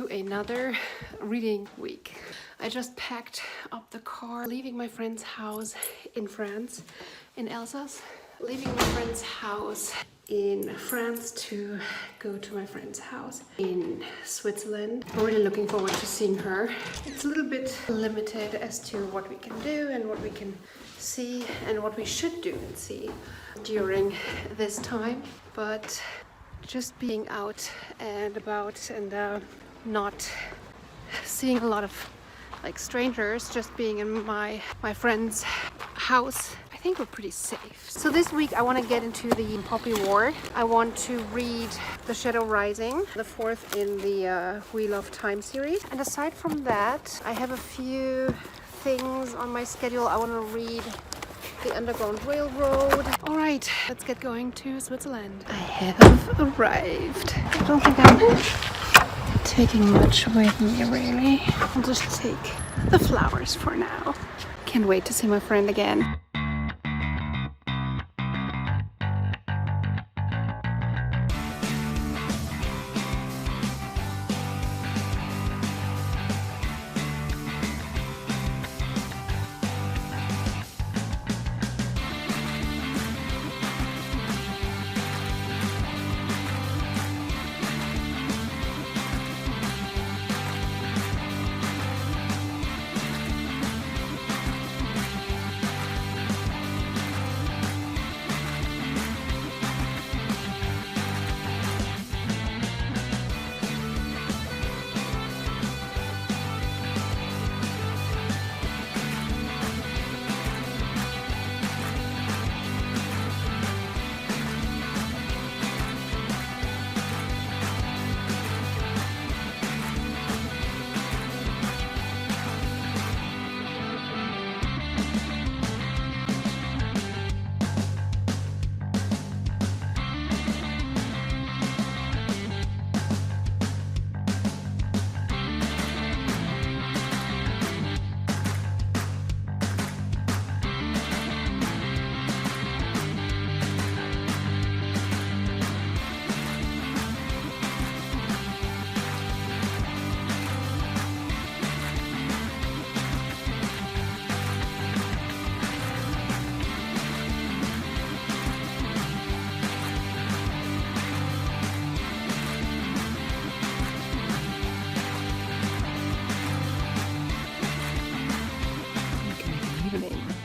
to another reading week. I just packed up the car, leaving my friend's house in France, in Alsace, leaving my friend's house in France to go to my friend's house in Switzerland. I'm really looking forward to seeing her. It's a little bit limited as to what we can do and what we can see and what we should do and see during this time, but just being out and about and not seeing a lot of like strangers, just being in my friend's house, I think we're pretty safe. So this week I want to get into the Poppy War. I want to read The Shadow Rising, the fourth in the Wheel of Time series. And aside from that, I have a few things on my schedule. I want to read The Underground Railroad. All right, let's get going to Switzerland. I have arrived. I don't think I'm taking much with me really. I'll just take the flowers for now. Can't wait to see my friend again.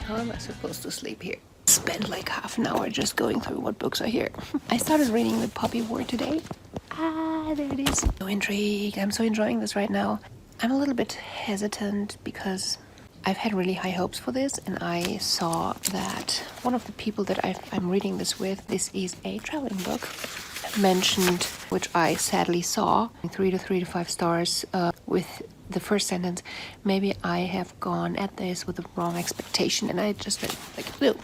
How am I supposed to sleep here? Spent like half an hour just going through what books are here. I started reading The Poppy War today. There it is. So intrigued. I'm so enjoying this right now. I'm a little bit hesitant because I've had really high hopes for this, and I saw that one of the people that I'm reading this with, this is a traveling book mentioned, which I sadly saw 3 to 5 stars with the first sentence. Maybe I have gone at this with the wrong expectation, and I just went like, no,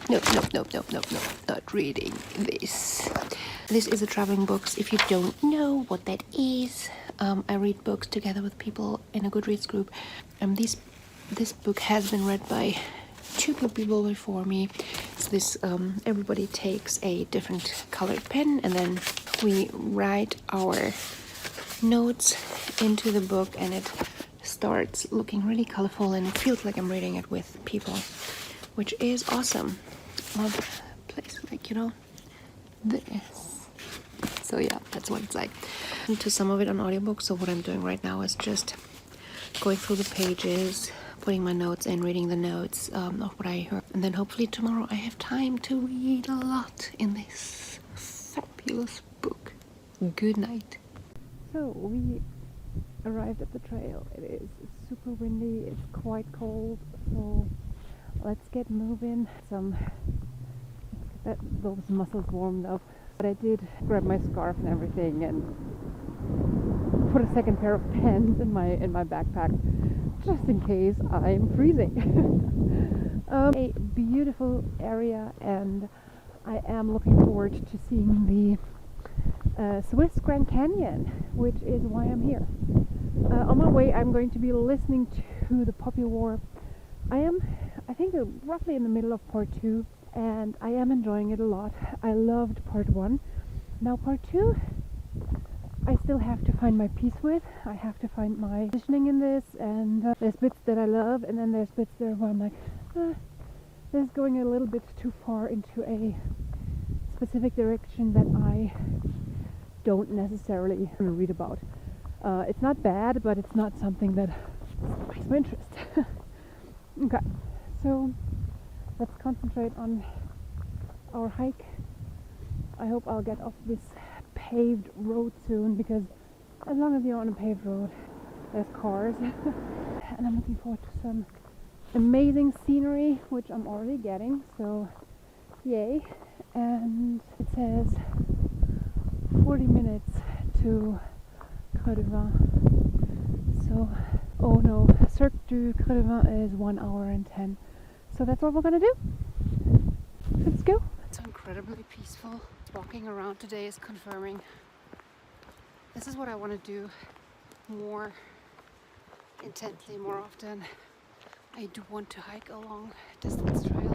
not reading this. This is a traveling books. If you don't know what that is, I read books together with people in a Goodreads group. This book has been read by 2 people before me. So this everybody takes a different colored pen, and then we write our notes into the book, and it starts looking really colorful, and it feels like I'm reading it with people, which is awesome. Love place, like, you know, this. So yeah, that's what it's like. And to some of it on audiobook. So what I'm doing right now is just going through the pages, putting my notes in, reading the notes of what I heard, and then hopefully tomorrow I have time to read a lot in this fabulous book. Good night. So we arrived at the trail. It is super windy, it's quite cold, so let's get moving. Get those muscles warmed up. But I did grab my scarf and everything and put a second pair of pants in my backpack just in case I'm freezing. A beautiful area, and I am looking forward to seeing the Swiss Grand Canyon, which is why I'm here. On my way, I'm going to be listening to The Poppy War. I think, roughly in the middle of part 2, and I am enjoying it a lot. I loved part 1. Now part 2, I still have to find my peace with. I have to find my positioning in this, and there's bits that I love, and then there's bits there where I'm like, this is going a little bit too far into a specific direction that I don't necessarily read about. It's not bad, but it's not something that spikes my interest. Okay, so let's concentrate on our hike. I hope I'll get off this paved road soon, because as long as you're on a paved road, there's cars. And I'm looking forward to some amazing scenery, which I'm already getting, so yay. And it says 40 minutes to Creux de Vin. So, oh no, Cirque du Creux de Vin is 1 hour and 10. So that's what we're gonna do. Let's go. It's incredibly peaceful. Walking around today is confirming this is what I want to do more intently, more often. I do want to hike a long distance trail.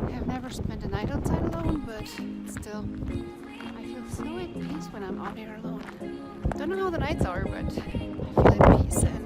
I have never spent a night outside alone, but still, I feel so at peace when I'm out here alone. Don't know how the nights are, but I feel at peace. And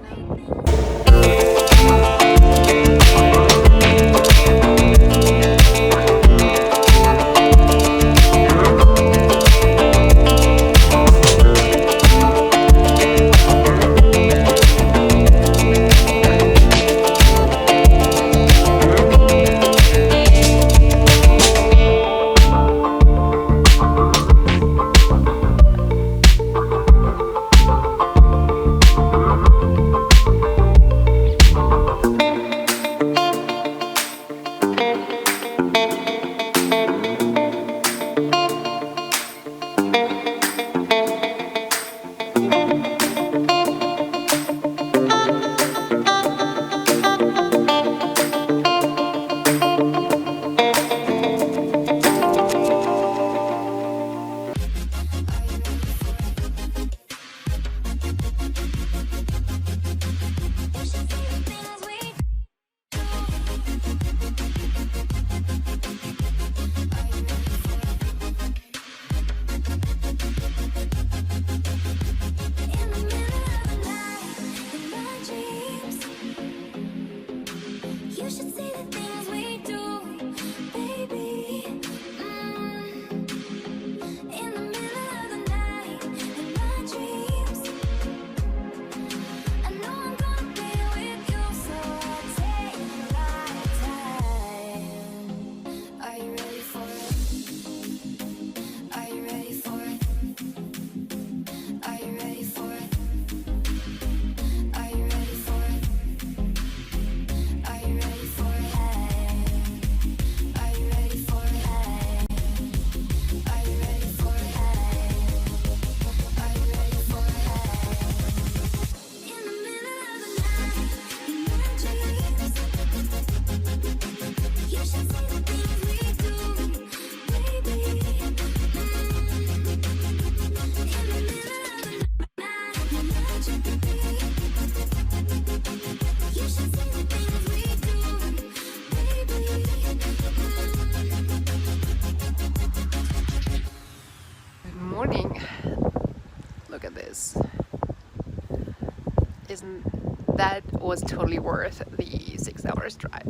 that was totally worth the 6 hours drive.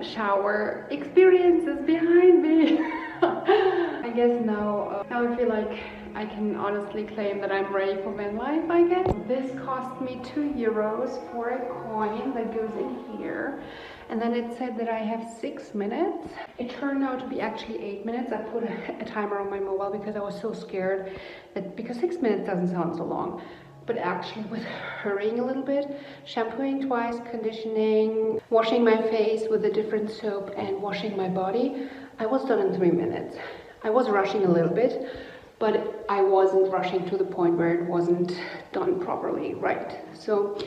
shower experience is behind me. I guess now I feel like I can honestly claim that I'm ready for van life, I guess. This cost me €2 for a coin that goes in here. And then it said that I have 6 minutes. It turned out to be actually 8 minutes. I put a timer on my mobile because I was so scared that, because 6 minutes doesn't sound so long. But actually with hurrying a little bit, shampooing twice, conditioning, washing my face with a different soap and washing my body, I was done in 3 minutes. I was rushing a little bit, but I wasn't rushing to the point where it wasn't done properly, right? So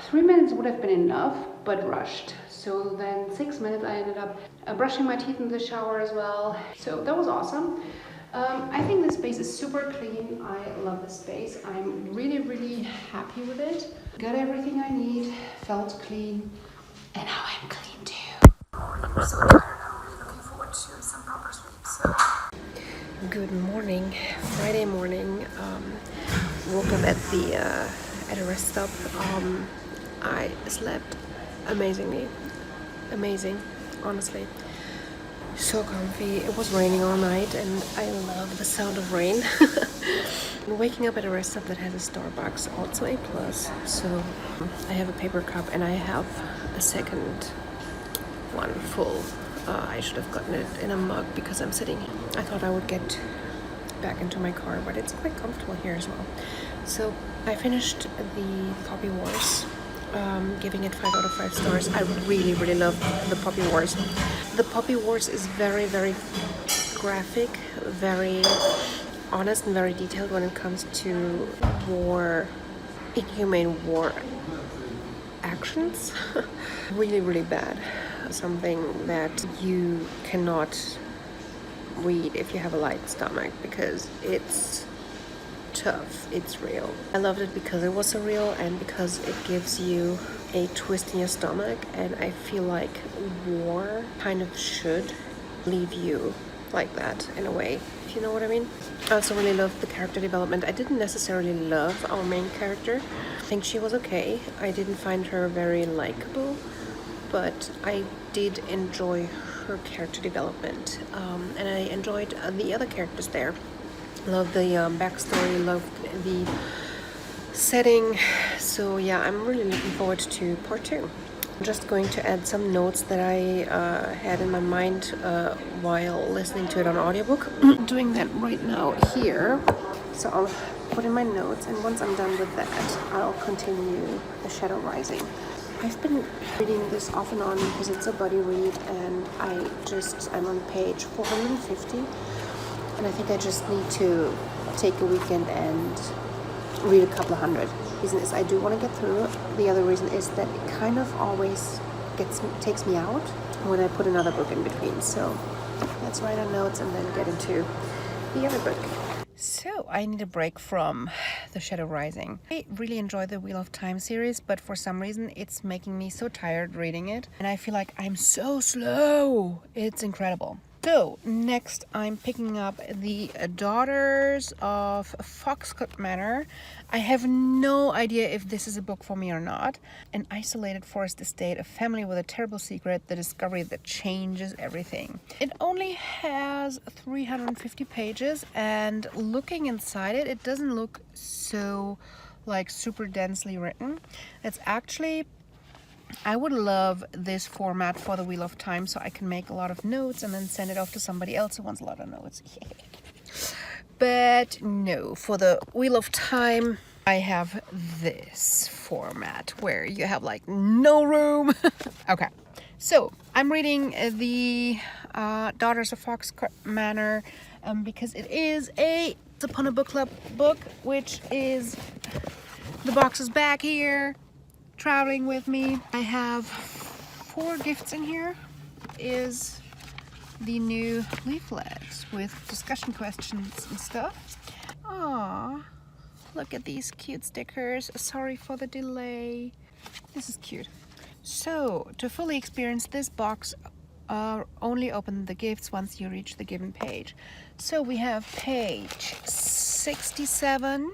3 minutes would have been enough, but rushed. So then 6 minutes I ended up brushing my teeth in the shower as well. So that was awesome. I think this space is super clean. I love this space. I'm really, really happy with it. Got everything I need, felt clean, and now I'm clean too. I'm so tired. I'm really looking forward to some proper sleep. So. Good morning, Friday morning. Woke up at a rest stop. I slept amazingly, amazing, honestly. So comfy. It was raining all night, and I love the sound of rain. Waking up at a rest stop that has a Starbucks, also a plus. So I have a paper cup, and I have a second one full. I should have gotten it in a mug because I'm sitting. I thought I would get back into my car, but it's quite comfortable here as well. So I finished the Poppy Wars, giving it 5 out of 5 stars. I really, really love the Poppy Wars. The Poppy Wars is very, very graphic, very honest and very detailed when it comes to war, inhumane war actions. Really, really bad. Something that you cannot read if you have a light stomach, because it's tough, it's real. I loved it because it was so real and because it gives you a twist in your stomach, and I feel like war kind of should leave you like that in a way, if you know what I mean. I also really loved the character development. I didn't necessarily love our main character. I think she was okay. I didn't find her very likable, but I did enjoy her character development, and I enjoyed the other characters there. Loved the backstory, loved the setting. So yeah, I'm really looking forward to part 2. I'm just going to add some notes that I had in my mind while listening to it on audiobook. I'm doing that right now here. So I'll put in my notes, and once I'm done with that, I'll continue The Shadow Rising. I've been reading this off and on because it's a buddy read, and I'm on page 450, and I think I just need to take a weekend and read a couple of hundred. The reason is I do want to get through. The other reason is that it kind of always takes me out when I put another book in between. So let's write our notes and then get into the other book. So I need a break from The Shadow Rising. I really enjoy the Wheel of Time series, but for some reason it's making me so tired reading it, and I feel like I'm so slow. It's incredible. So next I'm picking up the Daughters of Foxcott Manor. I have no idea if this is a book for me or not. An isolated forest estate, a family with a terrible secret, the discovery that changes everything. It only has 350 pages, and looking inside it, it doesn't look so like super densely written. It's actually, I would love this format for the Wheel of Time, so I can make a lot of notes and then send it off to somebody else who wants a lot of notes. But no, for the Wheel of Time, I have this format where you have like no room. Okay, so I'm reading the Daughters of Foxcott Manor because it is a Once Upon a Book Club book, which is, the box is back here, traveling with me. I have 4 gifts in here. Is the new leaflets with discussion questions and stuff. Aww, look at these cute stickers. Sorry for the delay. This is cute. So to fully experience this box, only open the gifts once you reach the given page. So we have page 67.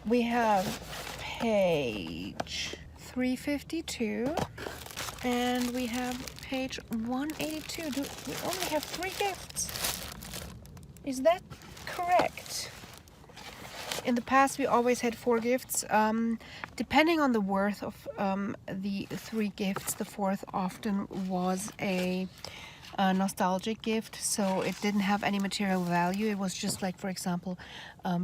We have page 352, and we have page 182. Do we only have 3 gifts? Is that correct? In the past, we always had 4 gifts. Depending on the worth of the 3 gifts, the 4th often was a nostalgic gift, so it didn't have any material value. It was just like, for example,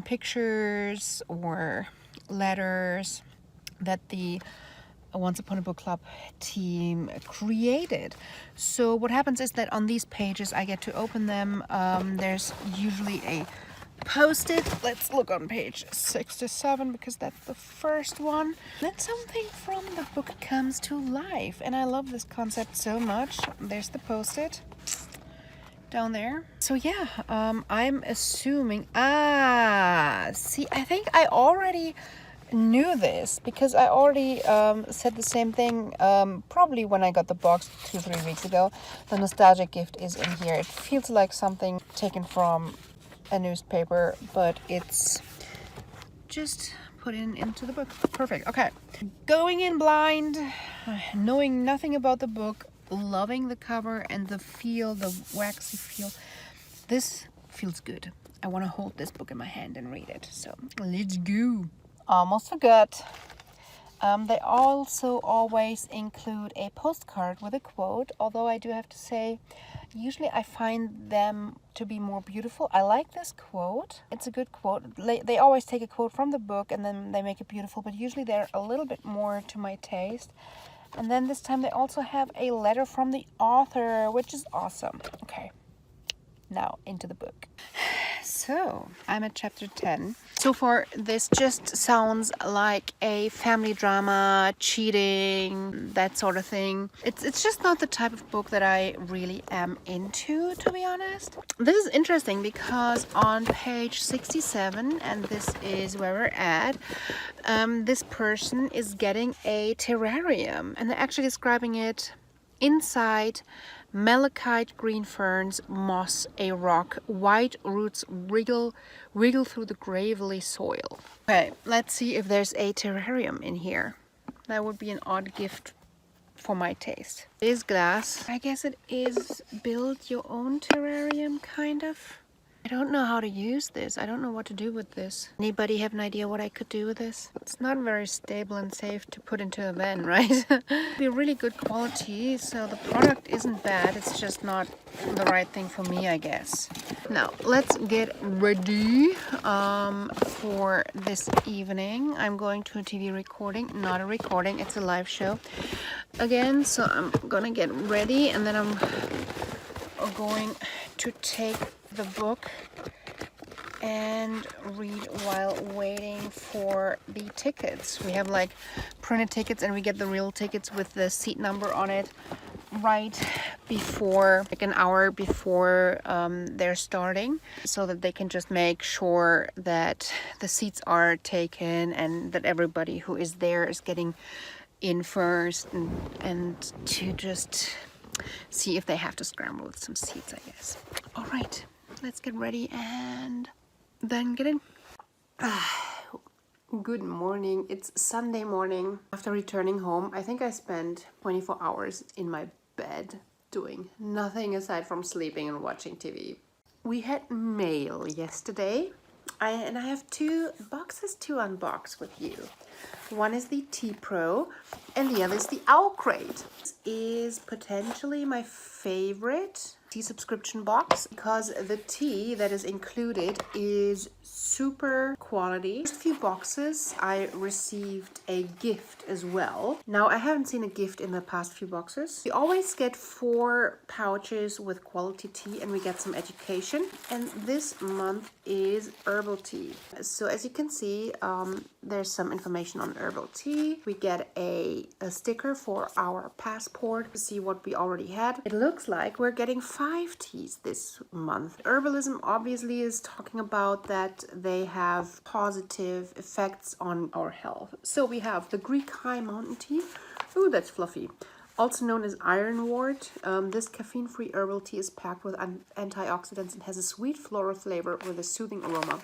pictures or letters that the Once Upon a Book Club team created. So what happens is that on these pages I get to open them. There's usually a post-it. Let's look on page 67 because that's the first one. Then something from the book comes to life, and I love this concept so much. There's the post-it down there. So yeah, I'm assuming, see, I think I already knew this because I already said the same thing probably when I got the box 2-3 weeks ago. The nostalgic gift is in here. It feels like something taken from a newspaper, but it's just put into the book. Perfect. Okay, going in blind, knowing nothing about the book, loving the cover and the feel, the waxy feel. This feels good. I want to hold this book in my hand and read it, so let's go. Almost forgot. They also always include a postcard with a quote, although I do have to say, usually I find them to be more beautiful. I like this quote. It's a good quote. They always take a quote from the book and then they make it beautiful, but usually they're a little bit more to my taste. And then this time they also have a letter from the author, which is awesome. Okay, now into the book. So I'm at chapter 10. So far, this just sounds like a family drama, cheating, that sort of thing. It's just not the type of book that I really am into, to be honest. This is interesting because on page 67, and this is where we're at, this person is getting a terrarium, and they're actually describing it inside. Malachite green ferns, moss, a rock, white roots wriggle through the gravelly soil. Okay, let's see if there's a terrarium in here. That would be an odd gift for my taste. It is glass. I guess it is build your own terrarium, kind of. I don't know how to use this. I don't know what to do with this. Anybody have an idea what I could do with this? It's not very stable and safe to put into a van, right? Be really good quality, so the product isn't bad. It's just not the right thing for me, I guess. Now, let's get ready for this evening. I'm going to a TV recording, not a recording, it's a live show again. So I'm gonna get ready and then I'm going to take the book and read while waiting for the tickets. We have like printed tickets and we get the real tickets with the seat number on it right before, like an hour before they're starting, so that they can just make sure that the seats are taken and that everybody who is there is getting in first, and to just see if they have to scramble with some seats, I guess. All right, let's get ready and then get in. Good morning. It's Sunday morning. After returning home, I think I spent 24 hours in my bed doing nothing aside from sleeping and watching TV. We had mail yesterday, and I have 2 boxes to unbox with you. One is the teapro and the other is the Owl Crate. This is potentially my favorite tea subscription box because the tea that is included is super quality. First few boxes I received a gift as well. Now I haven't seen a gift in the past few boxes. We always get 4 pouches with quality tea and we get some education, and this month is herbal tea. So as you can see, there's some information on herbal tea. We get a sticker for our passport to see what we already had. It looks like we're getting 5 teas this month. Herbalism obviously is talking about that they have positive effects on our health. So we have the Greek High Mountain Tea. Ooh, that's fluffy. Also known as ironwort. This caffeine-free herbal tea is packed with antioxidants and has a sweet floral flavor with a soothing aroma.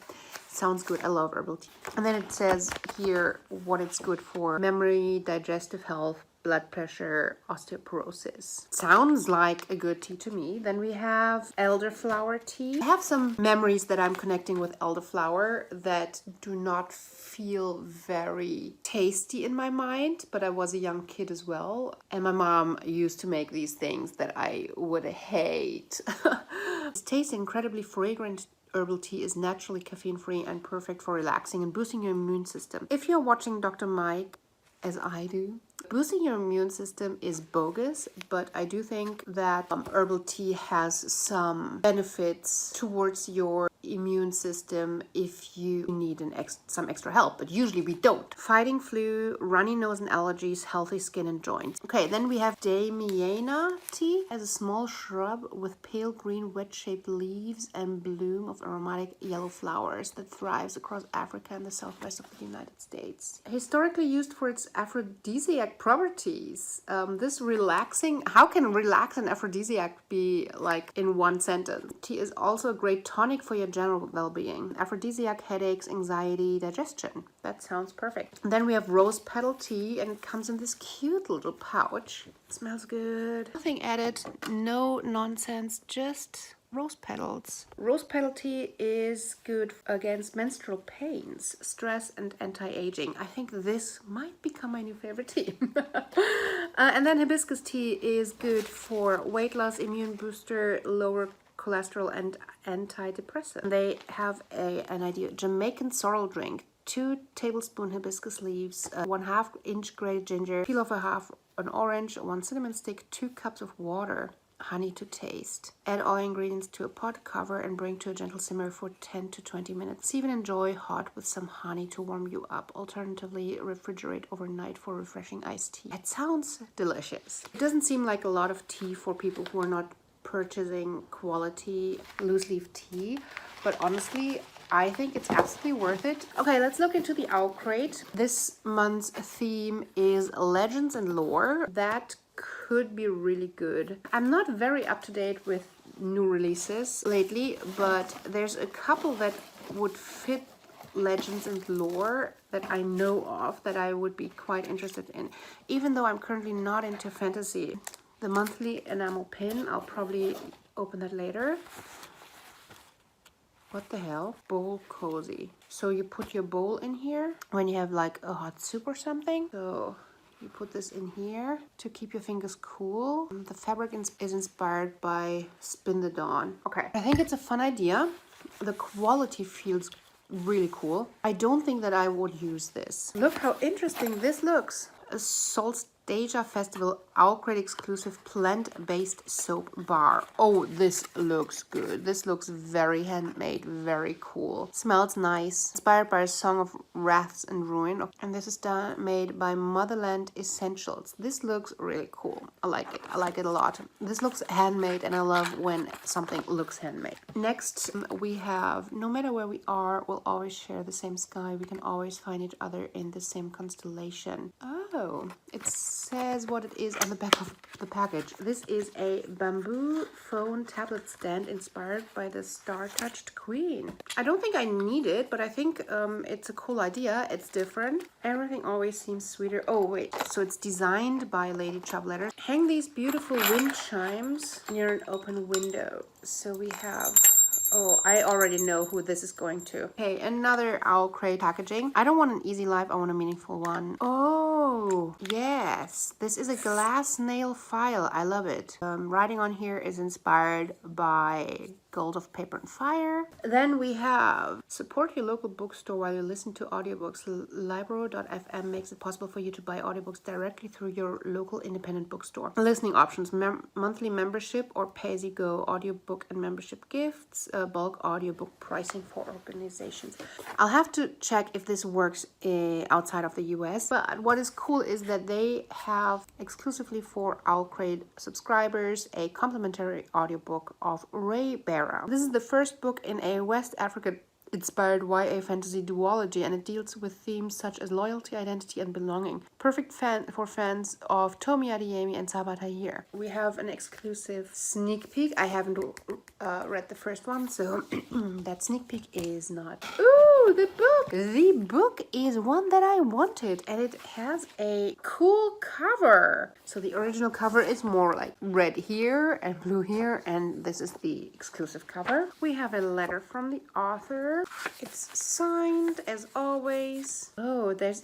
Sounds good. I love herbal tea. And then it says here what it's good for: memory, digestive health, blood pressure, osteoporosis. Sounds like a good tea to me. Then we have elderflower tea. I have some memories that I'm connecting with elderflower that do not feel very tasty in my mind, but I was a young kid as well. And my mom used to make these things that I would hate. It tastes incredibly fragrant. Herbal tea is naturally caffeine-free and perfect for relaxing and boosting your immune system. If you're watching Dr. Mike, as I do, boosting your immune system is bogus, but I do think that herbal tea has some benefits towards your immune system if you need some extra help, but usually we don't. Fighting flu, runny nose and allergies, healthy skin and joints. Okay, then we have Damiana tea as a small shrub with pale green wedge-shaped leaves and bloom of aromatic yellow flowers that thrives across Africa and the southwest of the United States. Historically used for its aphrodisiac properties. How can relax and aphrodisiac be like in one sentence? Tea is also a great tonic for your general well-being. Aphrodisiac, headaches, anxiety, digestion. That sounds perfect. Then we have rose petal tea, and it comes in this cute little pouch. It smells good. Nothing added, no nonsense, just rose petals. Rose petal tea is good against menstrual pains, stress, and anti-aging. I think this might become my new favorite tea. And then hibiscus tea is good for weight loss, immune booster, lower cholesterol, and antidepressant. They have an idea: Jamaican sorrel drink. 2 tablespoon hibiscus leaves, 1/2 inch grated ginger, peel off an orange, 1 cinnamon stick, 2 cups of water, honey to taste. Add all ingredients to a pot, cover, and bring to a gentle simmer for 10 to 20 minutes. Even enjoy hot with some honey to warm you up. Alternatively, refrigerate overnight for refreshing iced tea. It sounds delicious. It doesn't seem like a lot of tea for people who are not purchasing quality loose leaf tea, but honestly, I think it's absolutely worth it. Okay, let's look into the owl crate. This month's theme is legends and lore. That could be really good. I'm not very up to date with new releases lately, but there's a couple that would fit legends and lore that I know of that I would be quite interested in, even though I'm currently not into fantasy. The monthly enamel pin, I'll probably open that later. What the hell? Bowl cozy. So you put your bowl in here when you have like a hot soup or something. So you put this in here to keep your fingers cool. The fabric is inspired by Spin the Dawn. Okay, I think it's a fun idea. The quality feels really cool. I don't think that I would use this. Look how interesting this looks. A Solstasia Festival Owl Crate exclusive plant-based soap bar. Oh, this looks good. This looks very handmade, very cool. Smells nice. Inspired by a song of wraths and ruin. And this is made by Motherland Essentials. This looks really cool. I like it. I like it a lot. This looks handmade, and I love when something looks handmade. Next, we have, no matter where we are, we'll always share the same sky. We can always find each other in the same constellation. Oh, it says what it is on the back of the package. This is a bamboo phone tablet stand inspired by the star-touched queen. I don't think I need it, but I think it's a cool idea. It's different. Everything always seems sweeter. Oh, wait. So it's designed by Lady Travelletters. Hang these beautiful wind chimes near an open window. So we have... Oh, I already know who this is going to. Okay, another owl crate packaging. I don't want an easy life. I want a meaningful one. Oh, yes. This is a glass nail file. I love it. Writing on here is inspired by Gold of Paper and Fire. Then we have support your local bookstore while you listen to audiobooks. Libro.fm makes it possible for you to buy audiobooks directly through your local independent bookstore. Listening options, monthly membership or pay-as-you-go, audiobook and membership gifts, bulk audiobook pricing for organizations. I'll have to check if this works outside of the US, but what is cool is that they have exclusively for Owl Crate subscribers a complimentary audiobook of Ray Barrow. This is the first book in a West African inspired YA fantasy duology, and it deals with themes such as loyalty, identity, and belonging. Perfect for fans of Tomi Adeyemi and Sabaa Tahir. We have an exclusive sneak peek. I haven't read the first one, so that sneak peek is not... Ooh, the book! The book is one that I wanted, and it has a cool cover. So the original cover is more like red here and blue here, and this is the exclusive cover. We have a letter from the author. It's signed as always. Oh, there's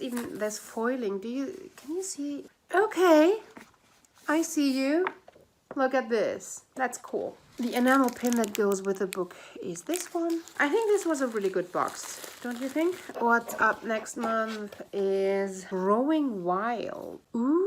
foiling. Can you see? Okay, I see you. Look at this. That's cool. The enamel pin that goes with the book is this one. I think this was a really good box, don't you think? What's up next month is Growing Wild. Ooh.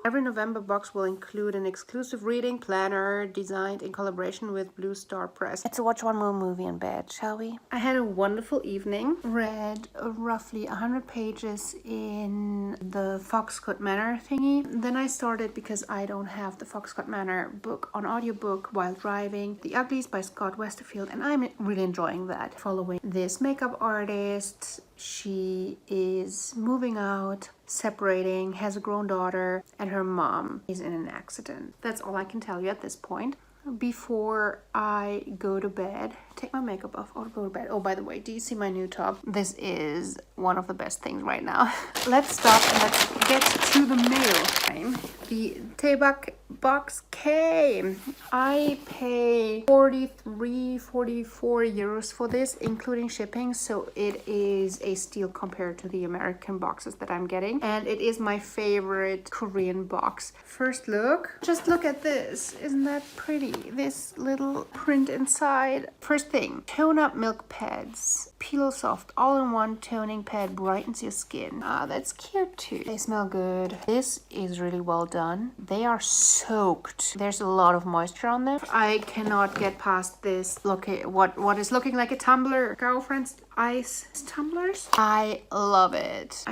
Every November box will include an exclusive reading planner designed in collaboration with Blue Star Press. Let's watch one more movie in bed, shall we? I had a wonderful evening. Read roughly 100 pages in the Foxcott Manor thingy. Then I started, because I don't have the Foxcott Manor book on audiobook while driving, The Uglies by Scott Westerfield, and I'm really enjoying that. Following this makeup artist. She is moving out, separating, has a grown daughter, and her mom is in an accident. That's all I can tell you at this point. Before I go to bed, take my makeup off, or go to bed. Oh, by the way, do you see my new top? This is one of the best things right now. Let's stop and let's get to the mail time. The Tebak box came. I pay 44 euros for this, including shipping, so it is a steal compared to the American boxes that I'm getting, and it is my favorite Korean box. First look, just look at this. Isn't that pretty? This little print inside. First thing, tone up milk pads. Peel Soft all-in-one toning pad brightens your skin. Ah, that's cute too. They smell good. This is really well done. They are soaked. There's a lot of moisture on them. I cannot get past this. Look at what is looking like a tumbler. Girlfriend's ice tumblers. I love it.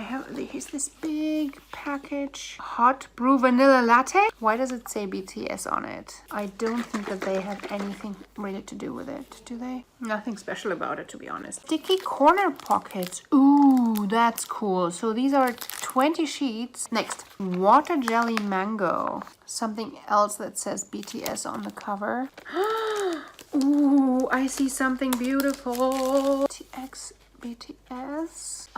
Here's this big package. Hot brew vanilla latte. Why does it say BTS on it? I don't think that they have anything really to do with it, do they? Nothing special about it, to be honest. Sticky corner pockets. Ooh, that's cool. So these are 20 sheets. Next, water jelly mango. Something else that says BTS on the cover. Ooh, I see something beautiful. TX BTS.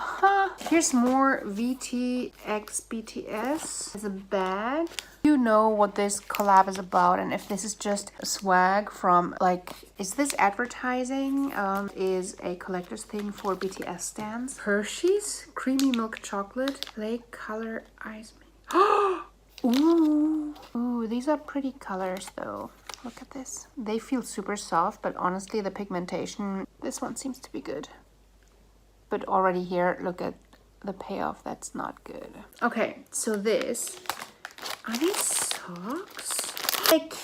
Here's more VTX BTS. It's a bag. You know what this collab is about, and if this is just swag from, like, is this advertising? Is a collector's thing for BTS stands. Hershey's creamy milk chocolate lake color ice. Ooh, these are pretty colors though. Look at this. They feel super soft, but honestly the pigmentation, this one seems to be good. But already here, look at the payoff, that's not good. Okay, so this, are these socks?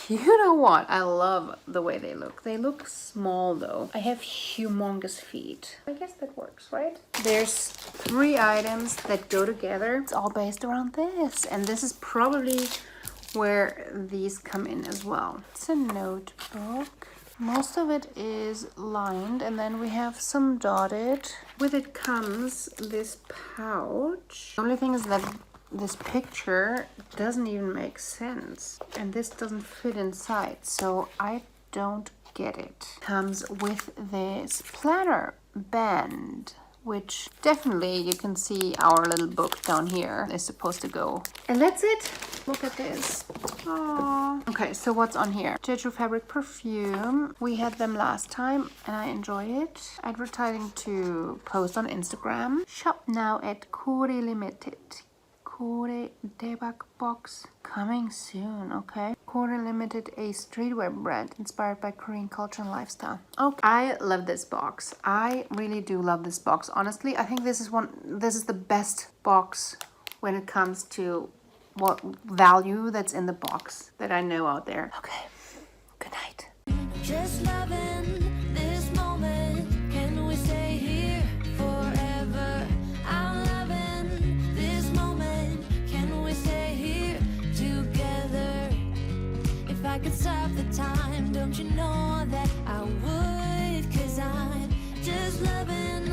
You know what? I love the way they look. They look small though. I have humongous feet. I guess that works, right? There's 3 items that go together. It's all based around this. And this is probably where these come in as well. It's a notebook. Most of it is lined, and then we have some dotted. With it comes this pouch. The only thing is that this picture doesn't even make sense, and this doesn't fit inside, so I don't get it. Comes with this planner band, which definitely you can see our little book down here is supposed to go. And that's it. Look at this. Aww. Okay, so what's on here? Jeju fabric perfume. We had them last time and I enjoy it. Advertising to post on Instagram. Shop now at Kore Limited. Kore Debak box coming soon, okay? Kore Limited, a streetwear brand inspired by Korean culture and lifestyle. Okay, I love this box. I really do love this box. Honestly, I think this is the best box when it comes to what value that's in the box that I know out there. Okay, good night. Just loving this moment. Can we stay here forever? I'm loving this moment. Can we stay here together? If I could stop the time, don't you know that I would? 'Cause I'm just loving